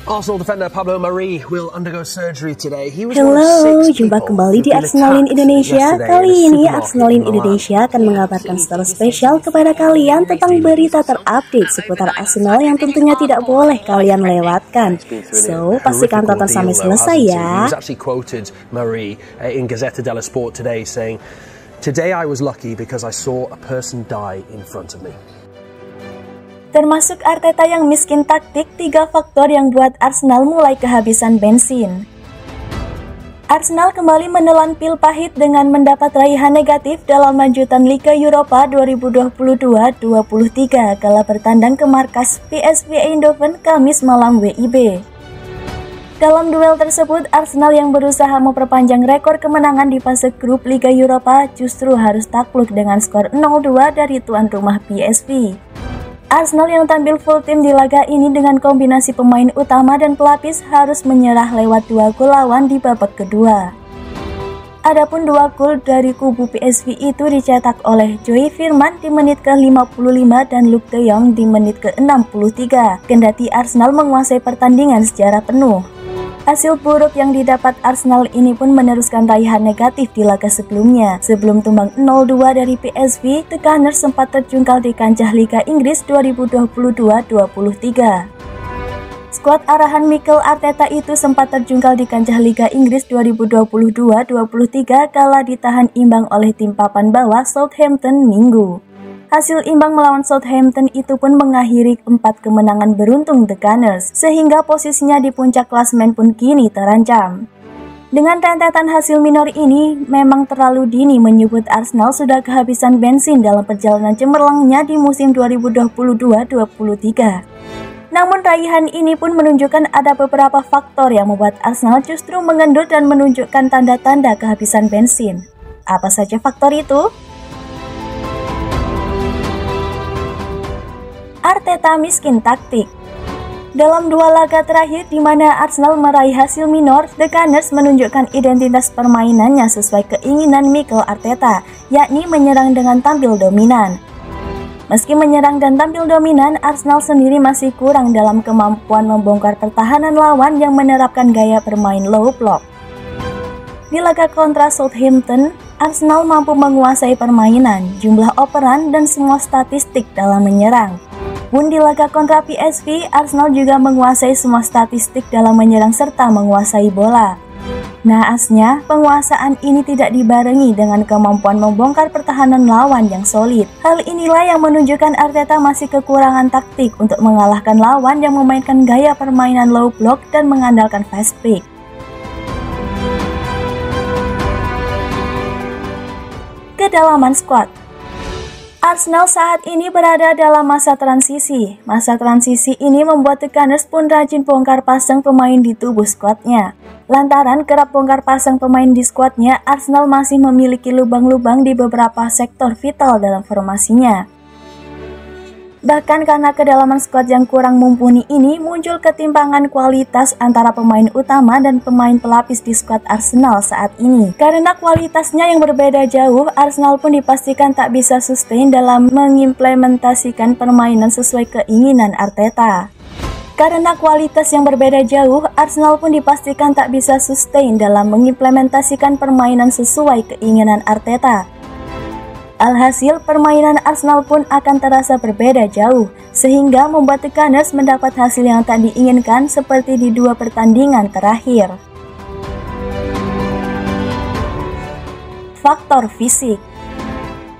Arsenal defender Pablo Mari will undergo surgery today. Halo, jumpa kembali di Arsenalin Indonesia. Kali ini Arsenalin Indonesia akan mengabarkan secara spesial kepada kalian tentang berita terupdate seputar Arsenal yang tentunya tidak boleh kalian lewatkan. So, pastikan tonton sampai selesai ya. Mari in Gazzetta dello Sport today saying, "Today I was lucky because I saw a person die in front of me." Termasuk Arteta yang miskin taktik, 3 faktor yang buat Arsenal mulai kehabisan bensin. Arsenal kembali menelan pil pahit dengan mendapat raihan negatif dalam lanjutan Liga Eropa 2022-23 kala bertandang ke markas PSV Eindhoven Kamis malam WIB. Dalam duel tersebut, Arsenal yang berusaha memperpanjang rekor kemenangan di fase grup Liga Eropa justru harus takluk dengan skor 0-2 dari tuan rumah PSV. Arsenal yang tampil full tim di laga ini dengan kombinasi pemain utama dan pelapis harus menyerah lewat 2 gol lawan di babak kedua. Adapun 2 gol dari kubu PSV itu dicetak oleh Joey Veerman di menit ke-55 dan Luuk de Jong di menit ke-63, kendati Arsenal menguasai pertandingan secara penuh. Hasil buruk yang didapat Arsenal ini pun meneruskan raihan negatif di laga sebelumnya. Sebelum tumbang 0-2 dari PSV, The Gunners sempat terjungkal di kancah Liga Inggris 2022-23. Skuad arahan Mikel Arteta itu sempat terjungkal di kancah Liga Inggris 2022-23 kala ditahan imbang oleh tim papan bawah Southampton Minggu. Hasil imbang melawan Southampton itu pun mengakhiri 4 kemenangan beruntung The Gunners, sehingga posisinya di puncak klasemen pun kini terancam. Dengan rentetan hasil minor ini, memang terlalu dini menyebut Arsenal sudah kehabisan bensin dalam perjalanan cemerlangnya di musim 2022-23. Namun raihan ini pun menunjukkan ada beberapa faktor yang membuat Arsenal justru mengendut dan menunjukkan tanda-tanda kehabisan bensin. Apa saja faktor itu? Arteta miskin taktik. Dalam 2 laga terakhir di mana Arsenal meraih hasil minor, The Gunners menunjukkan identitas permainannya sesuai keinginan Mikel Arteta, yakni menyerang dengan tampil dominan. Meski menyerang dan tampil dominan, Arsenal sendiri masih kurang dalam kemampuan membongkar pertahanan lawan yang menerapkan gaya bermain low block. Di laga kontra Southampton, Arsenal mampu menguasai permainan, jumlah operan, dan semua statistik dalam menyerang. Pun di laga kontra PSV, Arsenal juga menguasai semua statistik dalam menyerang serta menguasai bola. Naasnya, penguasaan ini tidak dibarengi dengan kemampuan membongkar pertahanan lawan yang solid. Hal inilah yang menunjukkan Arteta masih kekurangan taktik untuk mengalahkan lawan yang memainkan gaya permainan low block dan mengandalkan fast break. Kedalaman skuad. Arsenal saat ini berada dalam masa transisi. Masa transisi ini membuat The Gunners pun rajin bongkar pasang pemain di tubuh skuadnya. Lantaran kerap bongkar pasang pemain di skuadnya, Arsenal masih memiliki lubang-lubang di beberapa sektor vital dalam formasinya. Bahkan karena kedalaman skuad yang kurang mumpuni ini, muncul ketimpangan kualitas antara pemain utama dan pemain pelapis di skuad Arsenal saat ini. Karena kualitasnya yang berbeda jauh, Arsenal pun dipastikan tak bisa sustain dalam mengimplementasikan permainan sesuai keinginan Arteta. Karena kualitas yang berbeda jauh, Arsenal pun dipastikan tak bisa sustain dalam mengimplementasikan permainan sesuai keinginan Arteta. Alhasil, permainan Arsenal pun akan terasa berbeda jauh, sehingga membuat The Gunners mendapat hasil yang tak diinginkan seperti di 2 pertandingan terakhir. Faktor fisik.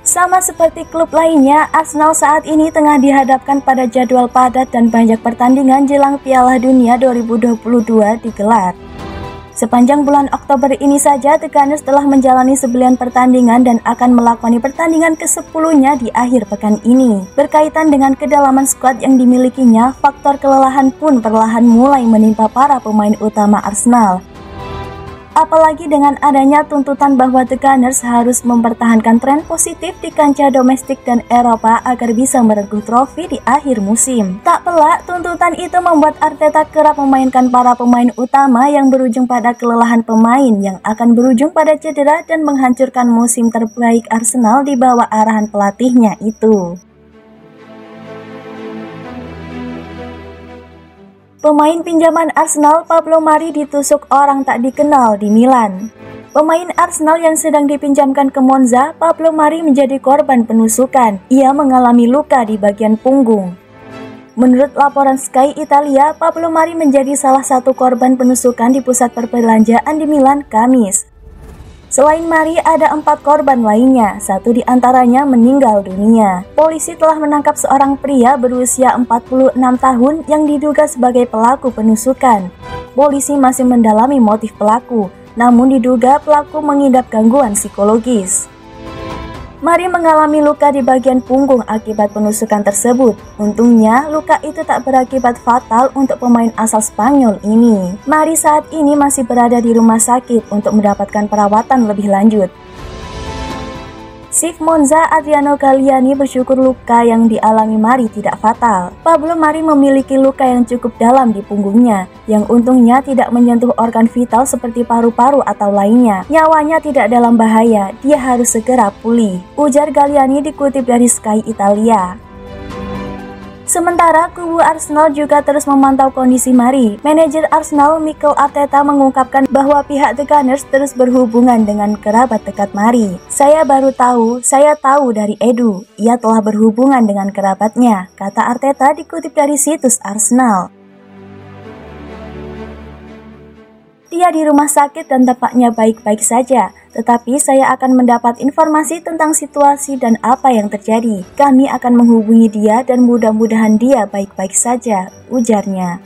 Sama seperti klub lainnya, Arsenal saat ini tengah dihadapkan pada jadwal padat dan banyak pertandingan jelang Piala Dunia 2022 digelar. Sepanjang bulan Oktober ini saja, The Gunners telah menjalani 9 pertandingan dan akan melakoni pertandingan ke-10-nya di akhir pekan ini. Berkaitan dengan kedalaman skuad yang dimilikinya, faktor kelelahan pun perlahan mulai menimpa para pemain utama Arsenal. Apalagi dengan adanya tuntutan bahwa The Gunners harus mempertahankan tren positif di kancah domestik dan Eropa agar bisa merengkuh trofi di akhir musim. Tak pelak, tuntutan itu membuat Arteta kerap memainkan para pemain utama yang berujung pada kelelahan pemain yang akan berujung pada cedera dan menghancurkan musim terbaik Arsenal di bawah arahan pelatihnya itu. Pemain pinjaman Arsenal Pablo Mari ditusuk orang tak dikenal di Milan. Pemain Arsenal yang sedang dipinjamkan ke Monza, Pablo Mari menjadi korban penusukan. Ia mengalami luka di bagian punggung. Menurut laporan Sky Italia, Pablo Mari menjadi salah satu korban penusukan di pusat perbelanjaan di Milan Kamis. Selain Mari, ada 4 korban lainnya, 1 di antaranya meninggal dunia. Polisi telah menangkap seorang pria berusia 46 tahun yang diduga sebagai pelaku penusukan. Polisi masih mendalami motif pelaku, namun diduga pelaku mengidap gangguan psikologis. Mari mengalami luka di bagian punggung akibat penusukan tersebut. Untungnya, luka itu tak berakibat fatal untuk pemain asal Spanyol ini. Mari saat ini masih berada di rumah sakit untuk mendapatkan perawatan lebih lanjut. Chief Monza Adriano Galliani bersyukur luka yang dialami Mari tidak fatal. Pablo Mari memiliki luka yang cukup dalam di punggungnya, yang untungnya tidak menyentuh organ vital seperti paru-paru atau lainnya. Nyawanya tidak dalam bahaya, dia harus segera pulih, ujar Galliani dikutip dari Sky Italia. Sementara kubu Arsenal juga terus memantau kondisi Mari. Manajer Arsenal Mikel Arteta mengungkapkan bahwa pihak The Gunners terus berhubungan dengan kerabat dekat Mari. Saya tahu dari Edu, ia telah berhubungan dengan kerabatnya, kata Arteta dikutip dari situs Arsenal. Dia di rumah sakit dan tampaknya baik-baik saja, tetapi saya akan mendapat informasi tentang situasi dan apa yang terjadi. Kami akan menghubungi dia dan mudah-mudahan dia baik-baik saja, ujarnya.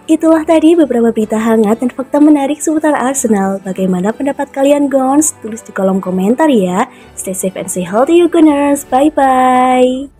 Itulah tadi beberapa berita hangat dan fakta menarik seputar Arsenal. Bagaimana pendapat kalian, Gons? Tulis di kolom komentar ya. Stay safe and stay healthy, you Gunners. Bye-bye.